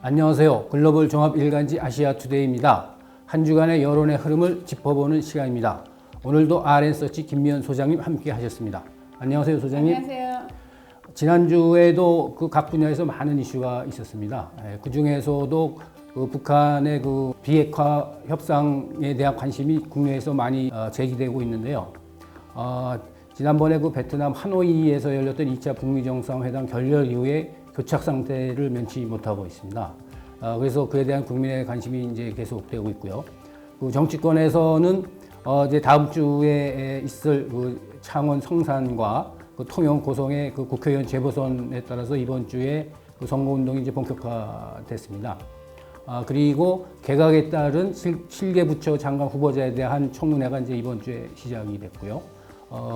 안녕하세요. 글로벌 종합 일간지 아시아투데이입니다. 한 주간의 여론의 흐름을 짚어보는 시간입니다. 오늘도 RN서치 김미연 소장님 함께 하셨습니다. 안녕하세요, 소장님. 안녕하세요. 지난주에도 각 분야에서 많은 이슈가 있었습니다. 그 중에서도 북한의 비핵화 협상에 대한 관심이 국내에서 많이 제기되고 있는데요. 지난번에 베트남 하노이에서 열렸던 2차 북미 정상회담 결렬 이후에 교착 상태를 면치 못하고 있습니다. 그래서 그에 대한 국민의 관심이 이제 계속되고 있고요. 정치권에서는 이제 다음 주에 있을 창원 성산과 통영 고성의 국회의원 재보선에 따라서 이번 주에 선거운동이 이제 본격화됐습니다. 그리고 개각에 따른 실계부처 장관 후보자에 대한 청문회가 이제 이번 주에 시작이 됐고요.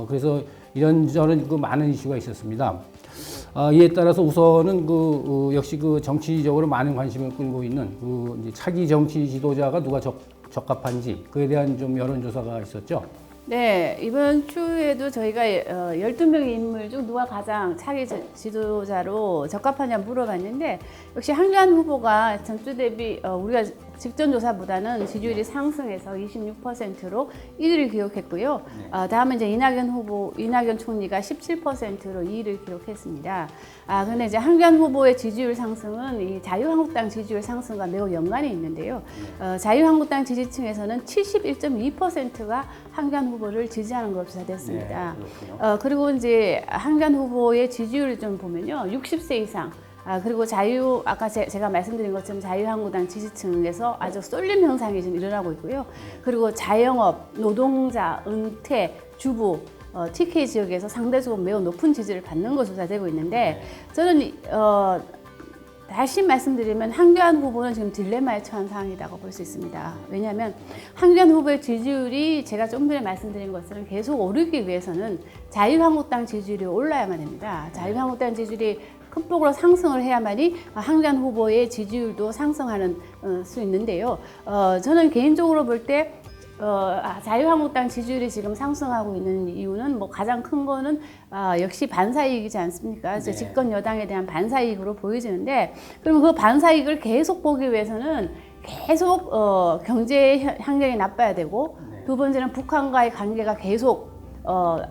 그래서 이런저런 많은 이슈가 있었습니다. 이에 따라서 우선은 역시 정치적으로 많은 관심을 끌고 있는 이제 차기 정치 지도자가 누가 적합한지 그에 대한 좀 여론조사가 있었죠. 네, 이번 주에도 저희가 12명의 인물 중 누가 가장 차기 지도자로 적합하냐 물어봤는데 역시 한교안 후보가 전주 대비 우리가 직전 조사보다는 지지율이 상승해서 26%로 1위를 기록했고요. 다음은 이제 이낙연 총리가 17%로 2위를 기록했습니다. 근데 이제 한교안 후보의 지지율 상승은 이 자유한국당 지지율 상승과 매우 연관이 있는데요. 자유한국당 지지층에서는 71.2%가 한교안 후보를 지지하는 것으로 조사됐습니다. 네, 그리고 이제 한교안 후보의 지지율을 좀 보면요. 60세 이상. 그리고 아까 제가 말씀드린 것처럼 자유한국당 지지층에서 아주 쏠림 현상이 지금 일어나고 있고요. 그리고 자영업, 노동자, 은퇴, 주부, TK 지역에서 상대적으로 매우 높은 지지를 받는 것으로 조사되고 있는데 저는 다시 말씀드리면 한교안 후보는 지금 딜레마에 처한 상황이라고 볼 수 있습니다. 왜냐하면 한교안 후보의 지지율이 제가 좀 전에 말씀드린 것처럼 계속 오르기 위해서는 자유한국당 지지율이 올라야만 됩니다. 자유한국당 지지율이 큰 폭으로 상승을 해야만이 한교안 후보의 지지율도 상승하는 수 있는데요. 저는 개인적으로 볼 때 자유한국당 지지율이 지금 상승하고 있는 이유는 가장 큰 거는 역시 반사이익이지 않습니까? 네. 집권 여당에 대한 반사이익으로 보여지는데 그러면 그 반사이익을 계속 보기 위해서는 계속 경제 환경이 나빠야 되고 두 번째는 북한과의 관계가 계속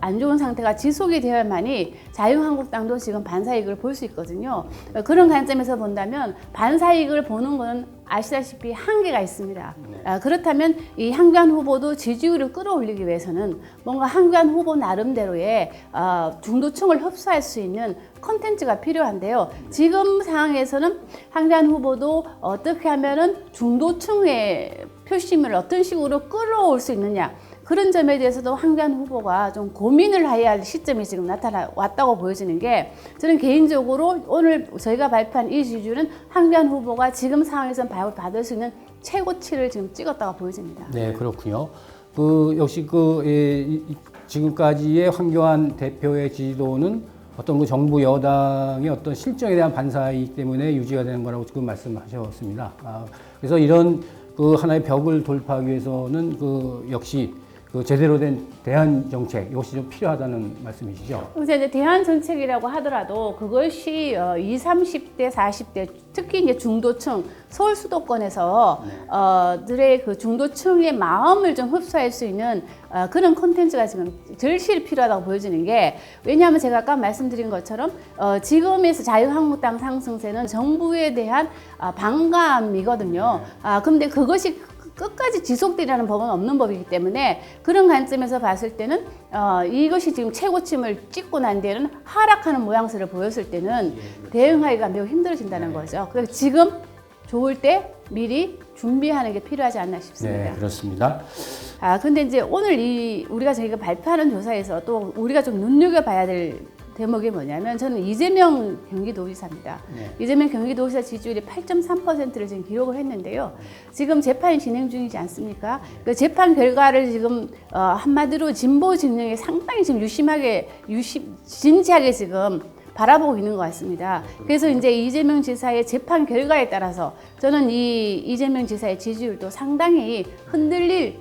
안 좋은 상태가 지속이 되어야만이 자유한국당도 지금 반사이익을 볼 수 있거든요. 그런 관점에서 본다면 반사이익을 보는 건 아시다시피 한계가 있습니다. 그렇다면 이 한교안 후보도 지지율을 끌어올리기 위해서는 뭔가 한교안 후보 나름대로의 중도층을 흡수할 수 있는 콘텐츠가 필요한데요. 지금 상황에서는 한교안 후보도 어떻게 하면은 중도층의 표심을 어떤 식으로 끌어올 수 있느냐. 그런 점에 대해서도 한교안 후보가 좀 고민을 해야 할 시점이 지금 나타났다고 보여지는 게 저는 개인적으로 오늘 저희가 발표한 이 지지율은 한교안 후보가 지금 상황에서 받을 수 있는 최고치를 지금 찍었다고 보여집니다. 네, 그렇군요. 역시 지금까지의 한교안 대표의 지지도는 어떤 정부 여당의 어떤 실정에 대한 반사이기 때문에 유지가 되는 거라고 지금 말씀하셨습니다. 그래서 이런 하나의 벽을 돌파하기 위해서는 역시 제대로 된 대안 정책 이것이 좀 필요하다는 말씀이시죠? 그래서 이제 대안 정책이라고 하더라도 그것이 20, 30대, 40대 특히 이제 중도층 서울 수도권에서 들의 중도층의 마음을 좀 흡수할 수 있는 그런 콘텐츠가 지금 절실히 필요하다고 보여지는 게 왜냐하면 제가 아까 말씀드린 것처럼 지금에서 자유한국당 상승세는 정부에 대한 반감이거든요. 그런데 그것이 끝까지 지속되라는 법은 없는 법이기 때문에 그런 관점에서 봤을 때는 이것이 지금 최고침을 찍고 난 뒤에는 하락하는 모양새를 보였을 때는 대응하기가 매우 힘들어진다는 거죠. 그래서 지금 좋을 때 미리 준비하는 게 필요하지 않나 싶습니다. 네, 그렇습니다. 근데 이제 오늘 우리가 저희가 발표하는 조사에서 또 우리가 좀 눈여겨봐야 될 대목이 뭐냐면 저는 이재명 경기도지사입니다. 네. 이재명 경기도지사 지지율이 8.3%를 지금 기록을 했는데요. 지금 재판이 진행 중이지 않습니까? 그 재판 결과를 지금 한마디로 진보 진영이 상당히 지금 진지하게 지금 바라보고 있는 것 같습니다. 그래서 이제 이재명 지사의 재판 결과에 따라서 저는 이 이재명 지사의 지지율도 상당히 흔들릴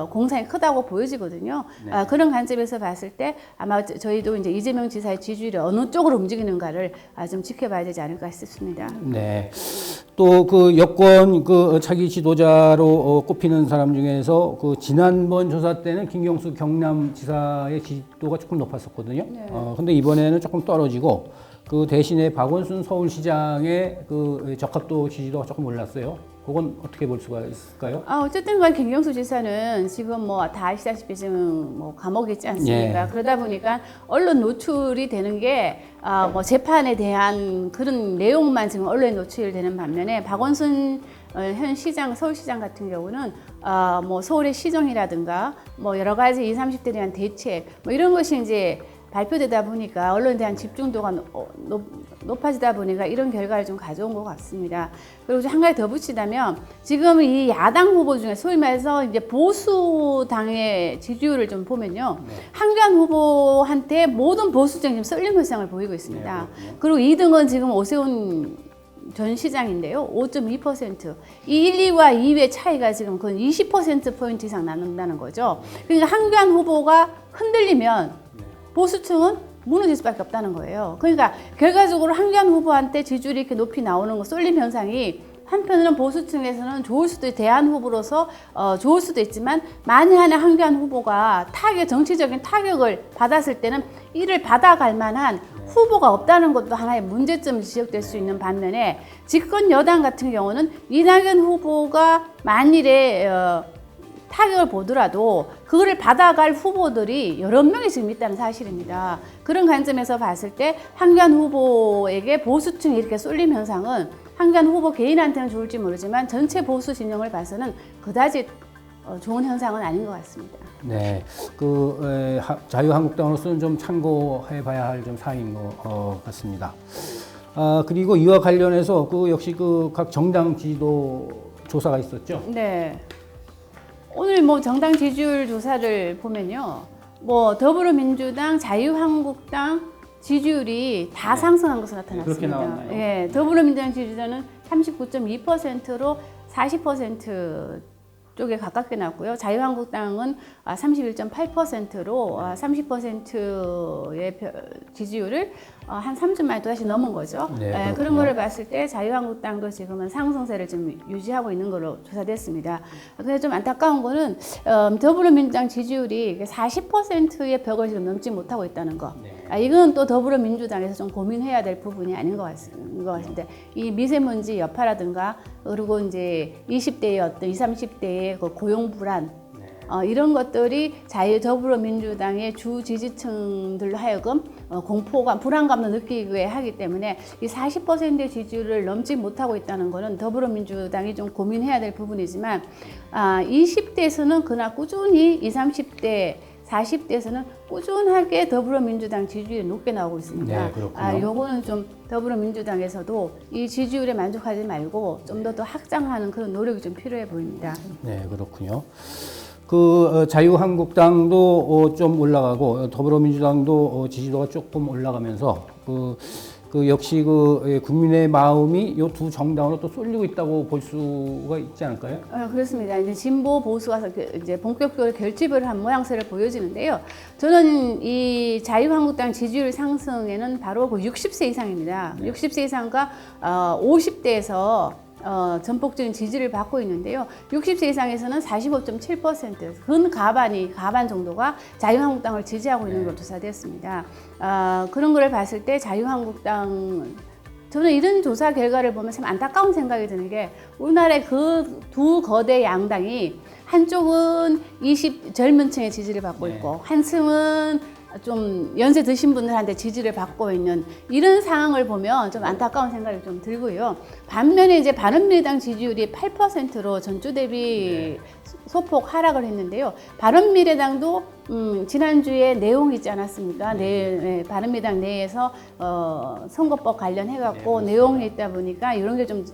공산이 크다고 보여지거든요. 네. 그런 관점에서 봤을 때 아마 저희도 이제 이재명 지사의 지지율이 어느 쪽으로 움직이는가를 좀 지켜봐야 되지 않을까 싶습니다. 네. 또 그 여권 그 차기 지도자로 꼽히는 사람 중에서 그 지난번 조사 때는 김경수 경남지사의 지지도가 조금 높았었거든요. 네. 근데 이번에는 조금 떨어지고 그 대신에 박원순 서울시장의 그 적합도 지지도가 조금 올랐어요. 그건 어떻게 볼 수가 있을까요? 어쨌든 간 김경수 지사는 지금 뭐 다 아시다시피 지금 뭐 감옥에 있지 않습니까? 예. 그러다 보니까 언론 노출이 되는 게 뭐 재판에 대한 그런 내용만 지금 언론에 노출이 되는 반면에 박원순 현 시장, 서울시장 같은 경우는 뭐 서울의 시정이라든가 뭐 여러 가지 20, 30대에 대한 대책 뭐 이런 것이 이제 발표되다 보니까 언론에 대한 집중도가 높아지다 보니까 이런 결과를 좀 가져온 것 같습니다. 그리고 한 가지 더 붙이자면 지금 이 야당 후보 중에 소위 말해서 이제 보수당의 지지율을 좀 보면요. 네. 한교안 후보한테 모든 보수층이 지금 쏠림 현상을 보이고 있습니다. 네, 그리고 2등은 지금 오세훈 전 시장인데요. 5.2%. 이 1, 2와 2위의 차이가 지금 거의 20%포인트 이상 나는다는 거죠. 그러니까 한교안 후보가 흔들리면 보수층은 무너질 수밖에 없다는 거예요. 그러니까 결과적으로 한교안 후보한테 지지율이 이렇게 높이 나오는 거 쏠림 현상이 한편으로는 보수층에서는 좋을 수도 대안 후보로서 좋을 수도 있지만 만약에 한교안 후보가 정치적인 타격을 받았을 때는 이를 받아갈 만한 후보가 없다는 것도 하나의 문제점이 지적될 수 있는 반면에 집권 여당 같은 경우는 이낙연 후보가 만일에 타격을 보더라도 그거를 받아갈 후보들이 여러 명이 지금 있다는 사실입니다. 그런 관점에서 봤을 때 한교안 후보에게 보수층이 이렇게 쏠림 현상은 한교안 후보 개인한테는 좋을지 모르지만 전체 보수 진영을 봐서는 그다지 좋은 현상은 아닌 것 같습니다. 네, 자유한국당으로서는 좀 참고해봐야 할 좀 사항인 것 같습니다. 그리고 이와 관련해서 역시 각 정당 지지도 조사가 있었죠. 네. 오늘 뭐 정당 지지율 조사를 보면요. 뭐 더불어민주당, 자유한국당 지지율이 다 상승한 것으로 나타났습니다. 그렇게 나왔나요? 예, 더불어민주당 지지율은 39.2%로 40% 쪽에 가깝게 났고요. 자유한국당은 31.8%로 30%의 지지율을 한 3주 만에 또다시 넘은 거죠. 네, 그런 거를 봤을 때 자유한국당도 지금은 상승세를 좀 유지하고 있는 걸로 조사됐습니다. 근데 좀 안타까운 거는 더불어민주당 지지율이 40%의 벽을 지금 넘지 못하고 있다는 거. 네. 이건 또 더불어민주당에서 좀 고민해야 될 부분이 아닌 것 같습니다. 이 미세먼지 여파라든가 그리고 이제 20대의 어떤 20, 30대의 그 고용 불안 이런 것들이 더불어민주당의 주 지지층들로 하여금 공포감, 불안감을 느끼게 하기 때문에 이 40%의 지지율을 넘지 못하고 있다는 것은 더불어민주당이 좀 고민해야 될 부분이지만 20대에서는 그나 꾸준히 20, 30대 40대에서는 꾸준하게 더불어민주당 지지율이 높게 나오고 있습니다. 네, 그렇군요. 요거는 좀 더불어민주당에서도 이 지지율에 만족하지 말고 좀 더 확장하는 그런 노력이 좀 필요해 보입니다. 네, 그렇군요. 자유한국당도 좀 올라가고 더불어민주당도 지지도가 조금 올라가면서 역시 국민의 마음이 이 두 정당으로 또 쏠리고 있다고 볼 수가 있지 않을까요? 그렇습니다. 이제 진보 보수가 이제 본격적으로 결집을 한 모양새를 보여지는데요. 저는 이 자유한국당 지지율 상승에는 바로 60세 이상입니다. 네. 60세 이상과 50대에서 전폭적인 지지를 받고 있는데요. 60세 이상에서는 45.7%, 가반 정도가 자유한국당을 지지하고 있는 걸로 조사됐습니다. 그런 거를 봤을 때 자유한국당, 저는 이런 조사 결과를 보면 참 안타까운 생각이 드는 게 우리나라의 그 두 거대 양당이 한쪽은 젊은 층의 지지를 받고 있고 한층은 좀 연세 드신 분들한테 지지를 받고 있는 이런 상황을 보면 좀 안타까운 생각이 좀 들고요. 반면에 이제 바른미래당 지지율이 8%로 전주 대비 소폭 하락을 했는데요. 바른미래당도 지난주에 내용이 있지 않았습니까? 바른미래당 내에서 선거법 관련해갖고 내용이 있다 보니까 이런 게 좀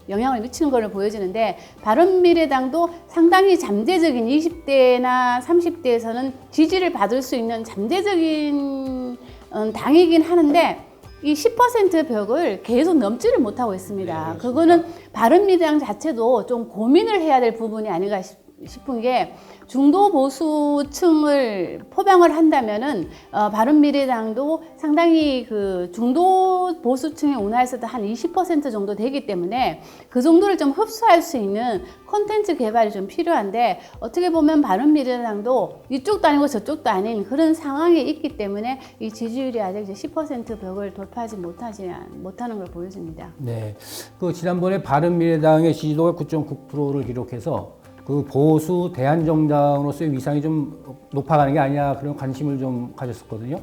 영향을 미치는 것을 보여지는데 바른미래당도 상당히 잠재적인 20대나 30대에서는 지지를 받을 수 있는 잠재적인 당이긴 하는데 이 10% 벽을 계속 넘지를 못하고 있습니다. 그거는 바른미래당 자체도 좀 고민을 해야 될 부분이 아닌가 싶은 게 중도 보수층을 포병을 한다면은 바른미래당도 상당히 그 중도 보수층의 운하에서도 한 20% 정도 되기 때문에 그 정도를 좀 흡수할 수 있는 콘텐츠 개발이 좀 필요한데 어떻게 보면 바른미래당도 이쪽도 아니고 저쪽도 아닌 그런 상황에 있기 때문에 이 지지율이 아직 이제 10% 벽을 돌파하지 못하는 걸 보여집니다. 네, 그 지난번에 바른미래당의 지지도가 9.9%를 기록해서 그 보수 대한정당으로서의 위상이 좀 높아가는 게 아니냐 그런 관심을 좀 가졌었거든요.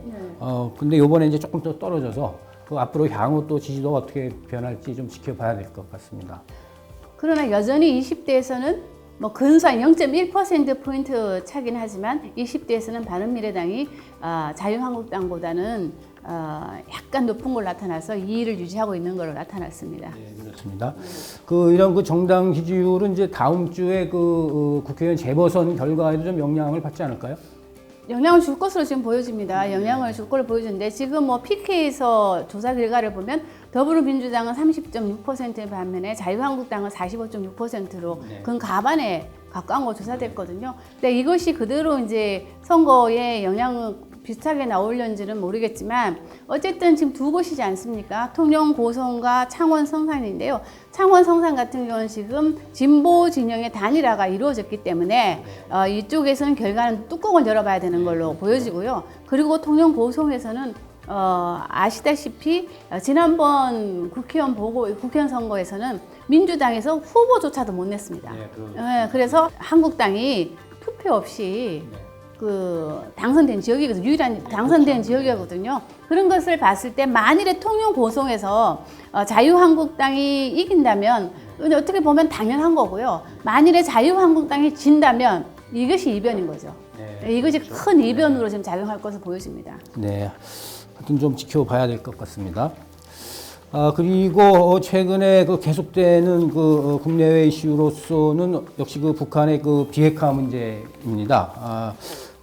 근데 이번에 이제 조금 더 떨어져서 그 앞으로 향후 또 지지도가 어떻게 변할지 좀 지켜봐야 될 것 같습니다. 그러나 여전히 20대에서는 뭐 근소한 0.1%포인트 차긴 하지만 20대에서는 바른미래당이 자유한국당보다는 약간 높은 걸로 나타나서 2위를 유지하고 있는 걸로 나타났습니다. 네, 그렇습니다. 이런 그 정당 지지율은 이제 다음 주에 국회의원 재보선 결과에도 좀 영향을 받지 않을까요? 영향을 줄 것으로 지금 보여집니다. 영향을 줄 걸로 보여지는데 지금 뭐 PK에서 조사 결과를 보면 더불어민주당은 30.6%의 반면에 자유한국당은 45.6%로 근 가반에 가까운 거 조사됐거든요. 근데 이것이 그대로 이제 선거에 영향을 비슷하게 나올는지는 모르겠지만 어쨌든 지금 두 곳이지 않습니까? 통영 고성과 창원 성산인데요. 창원 성산 같은 경우는 지금 진보 진영의 단일화가 이루어졌기 때문에 이쪽에서는 결과는 뚜껑을 열어봐야 되는 걸로 보여지고요. 그리고 통영 고성에서는 아시다시피 지난번 국회의원 선거에서는 민주당에서 후보조차도 못 냈습니다. 그래서 한국당이 투표 없이 당선된 지역이거든요. 유일한 당선된 지역이거든요. 그런 것을 봤을 때 만일에 통영 고성에서 자유한국당이 이긴다면 어떻게 보면 당연한 거고요. 만일에 자유한국당이 진다면 이것이 이변인 거죠. 이것이 큰 이변으로 지금 작용할 것으로 보여집니다. 네, 하여튼 좀 지켜봐야 될 것 같습니다. 그리고 최근에 계속되는 국내외 이슈로서는 역시 북한의 비핵화 문제입니다.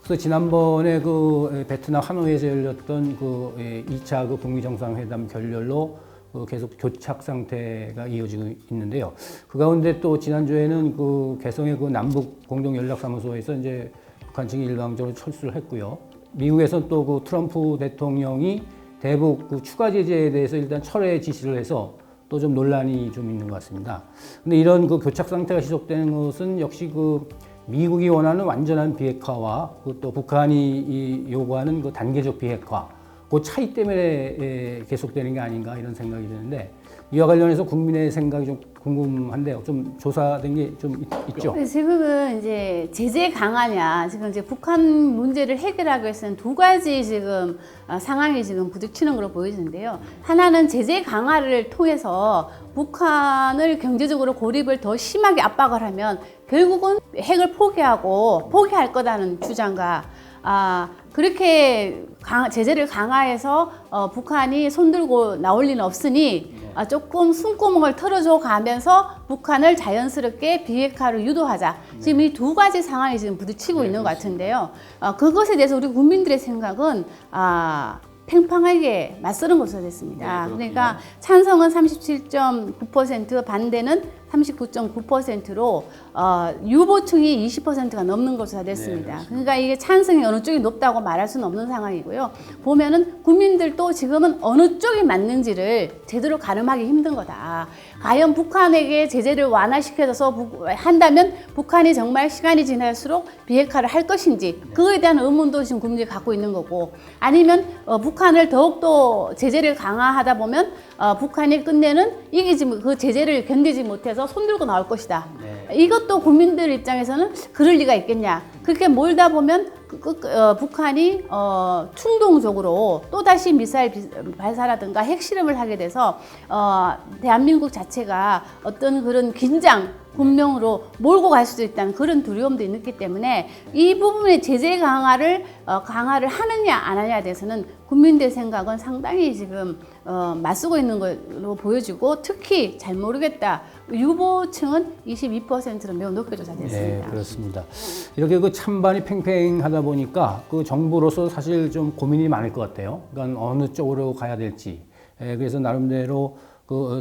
그래서 지난번에 베트남 하노이에서 열렸던 2차 북미 정상회담 결렬로 계속 교착 상태가 이어지고 있는데요. 그 가운데 또 지난주에는 개성의 남북 공동 연락사무소에서 이제 북한 측이 일방적으로 철수를 했고요. 미국에서는 또 트럼프 대통령이 대북 추가 제재에 대해서 일단 철회 지시를 해서 또 좀 논란이 좀 있는 것 같습니다. 근데 이런 교착 상태가 지속되는 것은 역시 미국이 원하는 완전한 비핵화와 또 북한이 요구하는 단계적 비핵화, 그 차이 때문에 계속되는 게 아닌가 이런 생각이 드는데 이와 관련해서 국민의 생각이 좀 궁금한데요. 좀 조사된 게 좀 있죠? 지금은 이제 제재 강화냐, 지금 이제 북한 문제를 해결하기 위해서는 두 가지 지금 상황이 지금 부딪히는 걸로 보이는데요. 하나는 제재 강화를 통해서 북한을 경제적으로 고립을 더 심하게 압박을 하면 결국은 핵을 포기할 거다는 주장과 그렇게 제재를 강화해서 북한이 손들고 나올 리는 없으니 조금 숨구멍을 털어줘 가면서 북한을 자연스럽게 비핵화로 유도하자. 지금 이 두 가지 상황이 지금 부딪히고 있는 것 같은데요. 그것에 대해서 우리 국민들의 생각은 팽팽하게 맞서는 것으로 됐습니다. 그러니까 찬성은 37.9%, 반대는 39.9%로 유보층이 20%가 넘는 것으로 됐습니다. 그러니까 이게 찬성이 어느 쪽이 높다고 말할 수는 없는 상황이고요. 보면은 국민들도 지금은 어느 쪽이 맞는지를 제대로 가늠하기 힘든 거다. 과연 북한에게 제재를 완화시켜서 한다면 북한이 정말 시간이 지날수록 비핵화를 할 것인지 그거에 대한 의문도 지금 국민들이 갖고 있는 거고 아니면 북한을 더욱더 제재를 강화하다 보면 북한이 끝내는 그 제재를 견디지 못해서 손들고 나올 것이다. 이것도 국민들 입장에서는 그럴 리가 있겠냐. 그렇게 몰다 보면 북한이 충동적으로 또다시 미사일 발사라든가 핵실험을 하게 돼서 대한민국 자체가 어떤 그런 긴장, 군명으로 몰고 갈 수도 있다는 그런 두려움도 있기 때문에 이 부분의 제재 강화를 하느냐 안 하느냐에 대해서는 국민들 생각은 상당히 지금 맞서고 있는 걸로 보여지고 특히 잘 모르겠다. 유보층은 22%로 매우 높게 조사됐습니다. 네, 그렇습니다. 이렇게 찬반이 팽팽하다 보니까 정부로서 사실 좀 고민이 많을 것 같아요. 그러니까 어느 쪽으로 가야 될지. 그래서 나름대로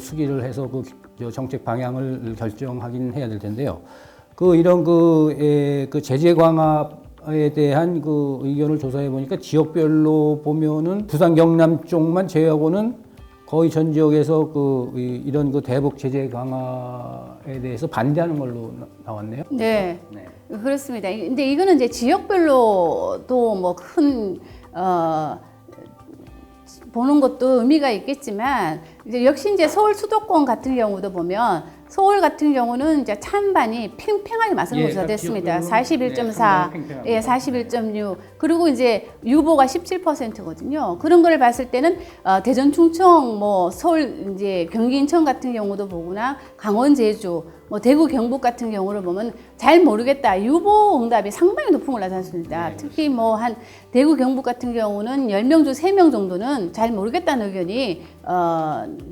수기를 해서 정책 방향을 결정하긴 해야 될 텐데요. 이런 그 제재 강화에 대한 그 의견을 조사해 보니까 지역별로 보면은 부산 경남 쪽만 제외하고는 거의 전 지역에서 이런 그 대북 제재 강화에 대해서 반대하는 걸로 나왔네요. 네. 그렇습니다. 근데 이거는 이제 지역별로도 뭐 큰 보는 것도 의미가 있겠지만 이제 역시 이제 서울 수도권 같은 경우도 보면 서울 같은 경우는 이제 찬반이 팽팽하게 맞서는 것으로 됐습니다. 41.4, 예, 41.6. 그리고 이제 유보가 17%거든요. 그런 걸 봤을 때는 대전, 충청, 뭐 서울, 이제 경기, 인천 같은 경우도 보거나 강원, 제주, 뭐 대구, 경북 같은 경우를 보면 잘 모르겠다. 유보 응답이 상당히 높은 걸로 나타났습니다. 특히 뭐 한 대구, 경북 같은 경우는 10명 중 3명 정도는 잘 모르겠다는 의견이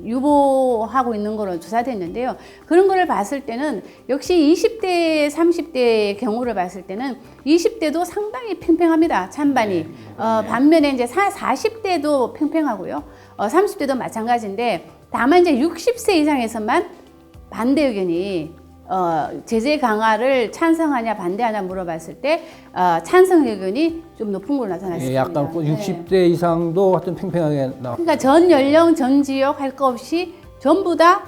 유보하고 있는 거로 조사됐는데요. 그런 거를 봤을 때는 역시 20대, 30대의 경우를 봤을 때는 20대도 상당히 팽팽합니다. 찬반이. 반면에 이제 40대도 팽팽하고요. 30대도 마찬가지인데 다만 이제 60세 이상에서만 반대 의견이 제재 강화를 찬성하냐 반대하냐 물어봤을 때 찬성 의견이 좀 높은 걸로 나타났습니다. 예, 약간 60대 이상도 하여튼 팽팽하게 나왔. 그러니까 전 연령, 전 지역 할 거 없이 전부 다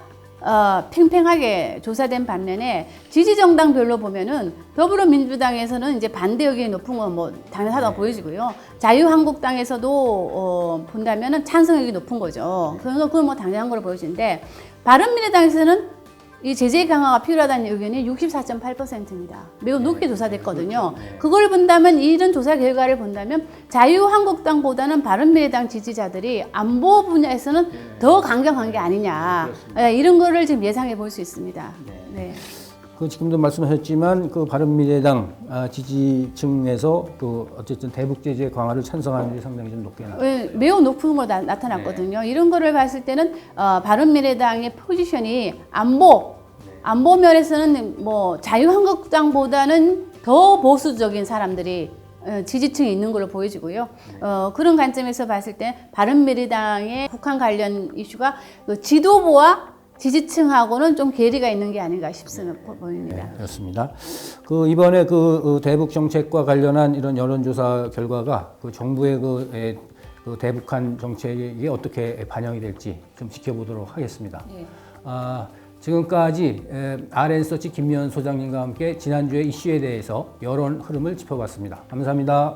팽팽하게 조사된 반면에 지지 정당별로 보면은 더불어민주당에서는 이제 반대 의견이 높은 건 뭐 당연하다고 보여지고요. 자유한국당에서도 본다면은 찬성 의견이 높은 거죠. 그건 뭐 당연한 걸로 보여지는데 바른미래당에서는 이 제재 강화가 필요하다는 의견이 64.8%입니다. 매우 높게 조사됐거든요. 그걸 본다면 이런 조사 결과를 본다면 자유한국당보다는 바른미래당 지지자들이 안보 분야에서는 더 강경한 게 아니냐 이런 거를 지금 예상해 볼 수 있습니다. 네. 지금도 말씀하셨지만 바른미래당 지지층에서 어쨌든 대북 제재 강화를 찬성하는 게 상당히 좀 높게 나왔어요. 매우 높은 거 나타났거든요. 이런 거를 봤을 때는 바른미래당의 포지션이 안보 면에서는 뭐 자유한국당보다는 더 보수적인 사람들이 지지층이 있는 걸로 보여지고요. 그런 관점에서 봤을 때 바른미래당의 북한 관련 이슈가 지도부와 지지층하고는 좀 괴리가 있는 게 아닌가 보입니다. 네, 그렇습니다. 이번에 대북 정책과 관련한 이런 여론조사 결과가 정부의 대북한 정책이 어떻게 반영이 될지 좀 지켜보도록 하겠습니다. 네. 지금까지 RN서치 김미연 소장님과 함께 지난주의 이슈에 대해서 여론 흐름을 짚어봤습니다. 감사합니다.